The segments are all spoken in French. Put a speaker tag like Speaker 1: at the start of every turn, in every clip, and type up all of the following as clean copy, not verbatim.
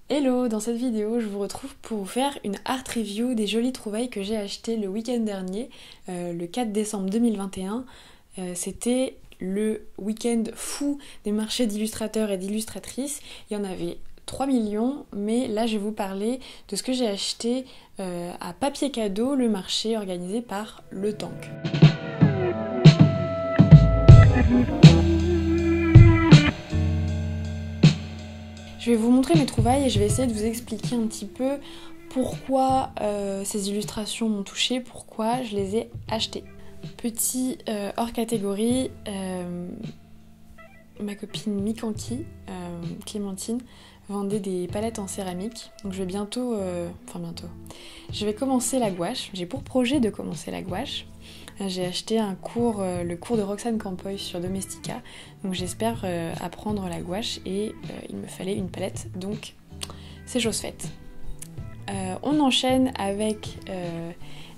Speaker 1: Hello, dans cette vidéo, je vous retrouve pour vous faire une art review des jolies trouvailles que j'ai achetées le week-end dernier, le 4 décembre 2021. C'était le week-end fou des marchés d'illustrateurs et d'illustratrices. Il y en avait 3 millions, mais là je vais vous parler de ce que j'ai acheté à Papier Cadeau, le marché organisé par Le Tank. Je vais vous montrer mes trouvailles et je vais essayer de vous expliquer un petit peu pourquoi ces illustrations m'ont touchée, pourquoi je les ai achetées. Petit hors catégorie, ma copine Mikanki, Clémentine, vendait des palettes en céramique. Donc je vais je vais commencer la gouache. J'ai pour projet de commencer la gouache. J'ai acheté le cours de Roxane Campoy sur Domestika. Donc j'espère apprendre la gouache et il me fallait une palette. Donc c'est chose faite. On enchaîne avec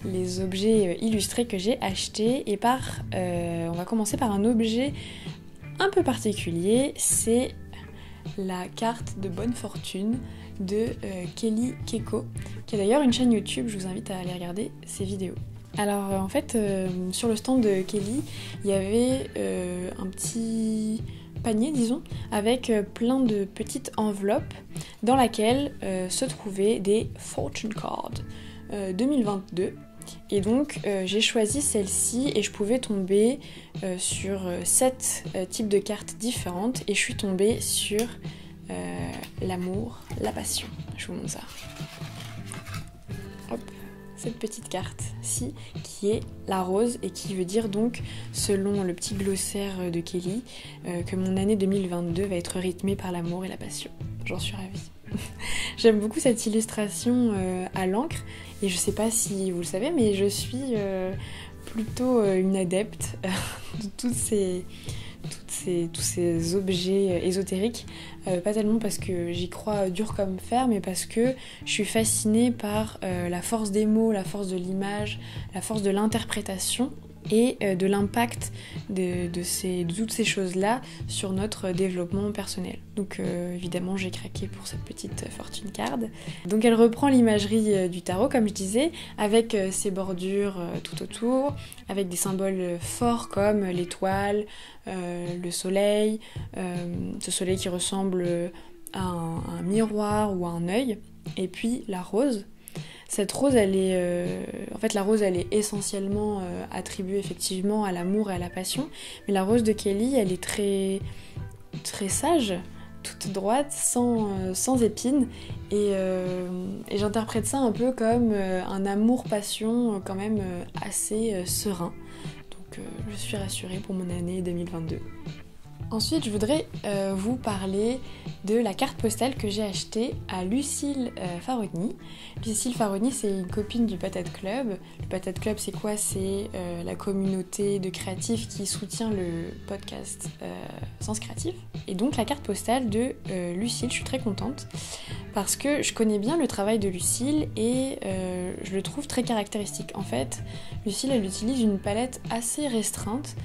Speaker 1: les objets illustrés que j'ai achetés et on va commencer par un objet un peu particulier, c'est la carte de bonne fortune de Kelly Keko, qui a d'ailleurs une chaîne YouTube, je vous invite à aller regarder ses vidéos. Alors en fait, sur le stand de Kelly, il y avait un petit panier, disons, avec plein de petites enveloppes dans laquelle se trouvaient des Fortune Cards 2022. Et donc j'ai choisi celle-ci et je pouvais tomber sur 7 types de cartes différentes et je suis tombée sur l'amour, la passion. Je vous montre ça. Hop, cette petite carte-ci qui est la rose et qui veut dire donc, selon le petit glossaire de Kelly, que mon année 2022 va être rythmée par l'amour et la passion. J'en suis ravie. J'aime beaucoup cette illustration à l'encre et je sais pas si vous le savez, mais je suis plutôt une adepte de tous ces objets ésotériques, pas tellement parce que j'y crois dur comme fer, mais parce que je suis fascinée par la force des mots, la force de l'image, la force de l'interprétation et de l'impact de toutes ces choses-là sur notre développement personnel. Donc évidemment j'ai craqué pour cette petite fortune card. Donc elle reprend l'imagerie du tarot comme je disais, avec ses bordures tout autour, avec des symboles forts comme l'étoile, le soleil, ce soleil qui ressemble à un miroir ou à un œil, et puis la rose. Cette rose, la rose, elle est essentiellement attribuée effectivement à l'amour et à la passion. Mais la rose de Kelly, elle est très, très sage, toute droite, sans épines. Et j'interprète ça un peu comme un amour-passion quand même assez serein. Donc je suis rassurée pour mon année 2022. Ensuite, je voudrais vous parler de la carte postale que j'ai achetée à Lucille Faroni. Lucille Faroni, c'est une copine du Patate Club. Le Patate Club, c'est quoi ? C'est la communauté de créatifs qui soutient le podcast Sens Créatif. Et donc, la carte postale de Lucille, je suis très contente parce que je connais bien le travail de Lucille et je le trouve très caractéristique. En fait, Lucille, elle utilise une palette assez restreinte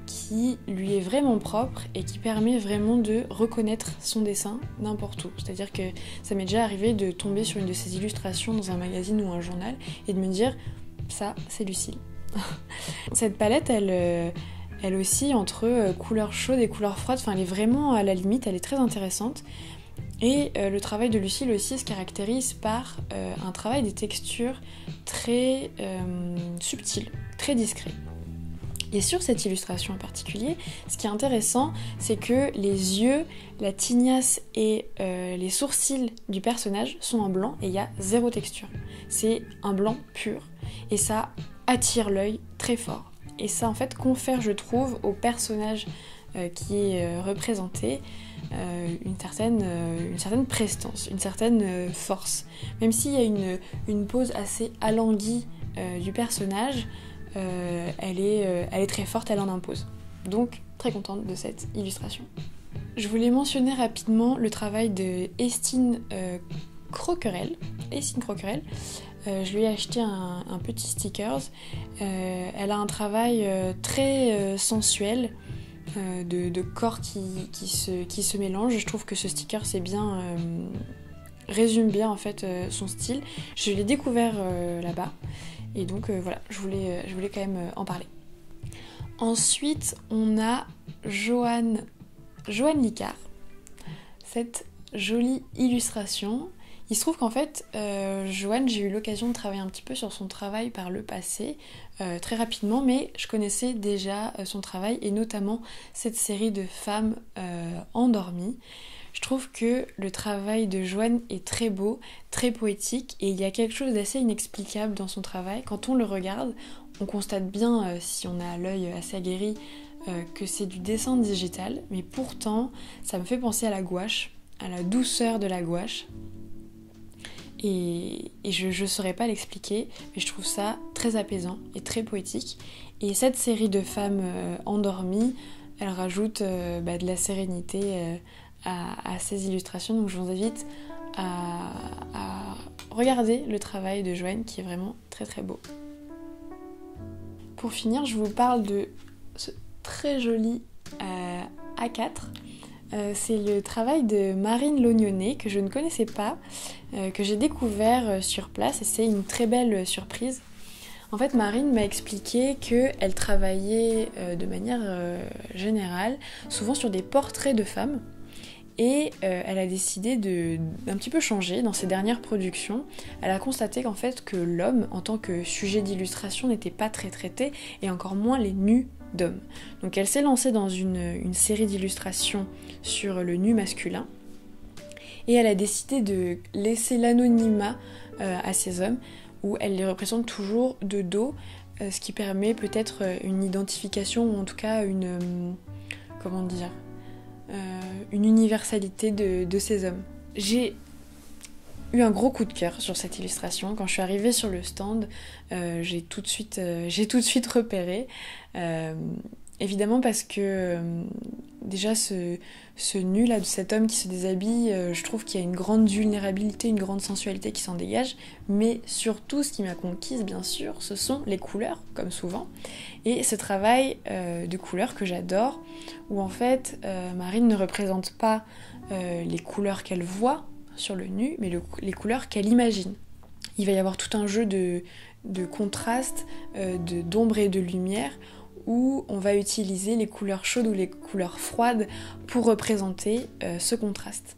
Speaker 1: qui lui est vraiment propre et qui permet vraiment de reconnaître son dessin n'importe où. C'est-à-dire que ça m'est déjà arrivé de tomber sur une de ses illustrations dans un magazine ou un journal et de me dire ça, c'est Lucille. Cette palette, elle oscille entre couleurs chaudes et couleurs froides, enfin elle est vraiment à la limite, elle est très intéressante. Et le travail de Lucille aussi se caractérise par un travail des textures très subtil, très discret. Et sur cette illustration en particulier, ce qui est intéressant, c'est que les yeux, la tignasse et les sourcils du personnage sont en blanc et il y a zéro texture. C'est un blanc pur et ça attire l'œil très fort. Et ça en fait confère, je trouve, au personnage qui est représenté une certaine prestance, une certaine force. Même s'il y a une pose assez alanguie du personnage, elle est très forte, elle en impose. Donc, très contente de cette illustration. Je voulais mentionner rapidement le travail de Estine Croquerel. Je lui ai acheté un petit stickers. Elle a un travail très sensuel, de corps qui se mélangent. Je trouve que ce sticker résume bien en fait son style. Je l'ai découvert là-bas et donc voilà, je voulais quand même en parler. Ensuite, on a Joanne Licard, cette jolie illustration. Il se trouve qu'en fait, Joanne, j'ai eu l'occasion de travailler un petit peu sur son travail par le passé, très rapidement, mais je connaissais déjà son travail et notamment cette série de femmes endormies. Je trouve que le travail de Joanne est très beau, très poétique et il y a quelque chose d'assez inexplicable dans son travail. Quand on le regarde, on constate bien, si on a l'œil assez aguerri, que c'est du dessin digital, mais pourtant ça me fait penser à la gouache, à la douceur de la gouache. Et je saurais pas l'expliquer, mais je trouve ça très apaisant et très poétique. Et cette série de femmes endormies, elle rajoute de la sérénité à ces illustrations. Donc je vous invite à regarder le travail de Joanne qui est vraiment très très beau. Pour finir, je vous parle de ce très joli A4. C'est le travail de Marine Lognonnet que je ne connaissais pas, que j'ai découvert sur place et c'est une très belle surprise. En fait, Marine m'a expliqué qu'elle travaillait de manière générale souvent sur des portraits de femmes et elle a décidé d'un petit peu changer dans ses dernières productions. Elle a constaté qu'en fait que l'homme en tant que sujet d'illustration n'était pas très traité et encore moins les nus d'hommes. Donc elle s'est lancée dans une série d'illustrations sur le nu masculin et elle a décidé de laisser l'anonymat à ces hommes où elle les représente toujours de dos, ce qui permet peut-être une identification ou en tout cas une universalité de ces hommes. J'ai eu un gros coup de cœur sur cette illustration. Quand je suis arrivée sur le stand, j'ai tout de suite repéré. Évidemment parce que déjà ce nu là de cet homme qui se déshabille, je trouve qu'il y a une grande vulnérabilité, une grande sensualité qui s'en dégage, mais surtout ce qui m'a conquise bien sûr, ce sont les couleurs, comme souvent, et ce travail de couleurs que j'adore, où en fait Marine ne représente pas les couleurs qu'elle voit sur le nu, mais les couleurs qu'elle imagine. Il va y avoir tout un jeu de contraste, d'ombre et de lumière, où on va utiliser les couleurs chaudes ou les couleurs froides pour représenter ce contraste.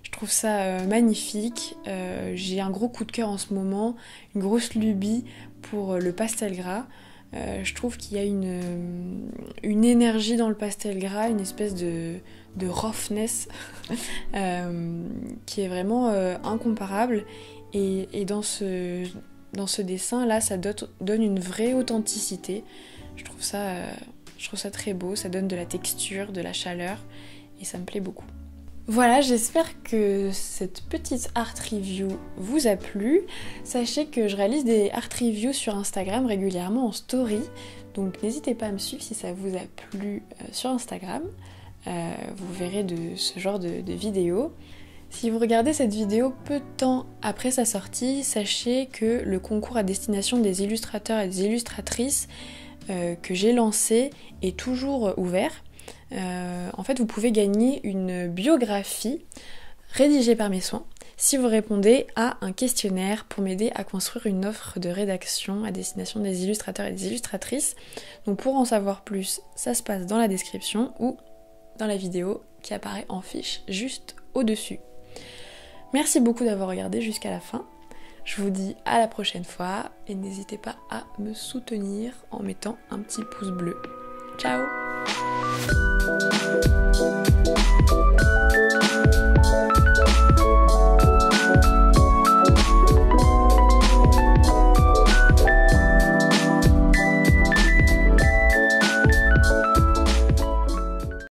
Speaker 1: Je trouve ça magnifique, j'ai un gros coup de cœur en ce moment, une grosse lubie pour le pastel gras. Je trouve qu'il y a une énergie dans le pastel gras, une espèce de roughness qui est vraiment incomparable et dans ce dessin là ça donne une vraie authenticité. Je trouve ça très beau, ça donne de la texture, de la chaleur et ça me plaît beaucoup. Voilà, j'espère que cette petite art review vous a plu. Sachez que je réalise des art reviews sur Instagram régulièrement en story, donc n'hésitez pas à me suivre si ça vous a plu sur Instagram. Vous verrez de ce genre de vidéos. Si vous regardez cette vidéo peu de temps après sa sortie, sachez que le concours à destination des illustrateurs et des illustratrices que j'ai lancé est toujours ouvert. En fait, vous pouvez gagner une biographie rédigée par mes soins si vous répondez à un questionnaire pour m'aider à construire une offre de rédaction à destination des illustrateurs et des illustratrices. Donc pour en savoir plus, ça se passe dans la description ou dans la vidéo qui apparaît en fiche juste au-dessus. Merci beaucoup d'avoir regardé jusqu'à la fin. Je vous dis à la prochaine fois et n'hésitez pas à me soutenir en mettant un petit pouce bleu. Ciao!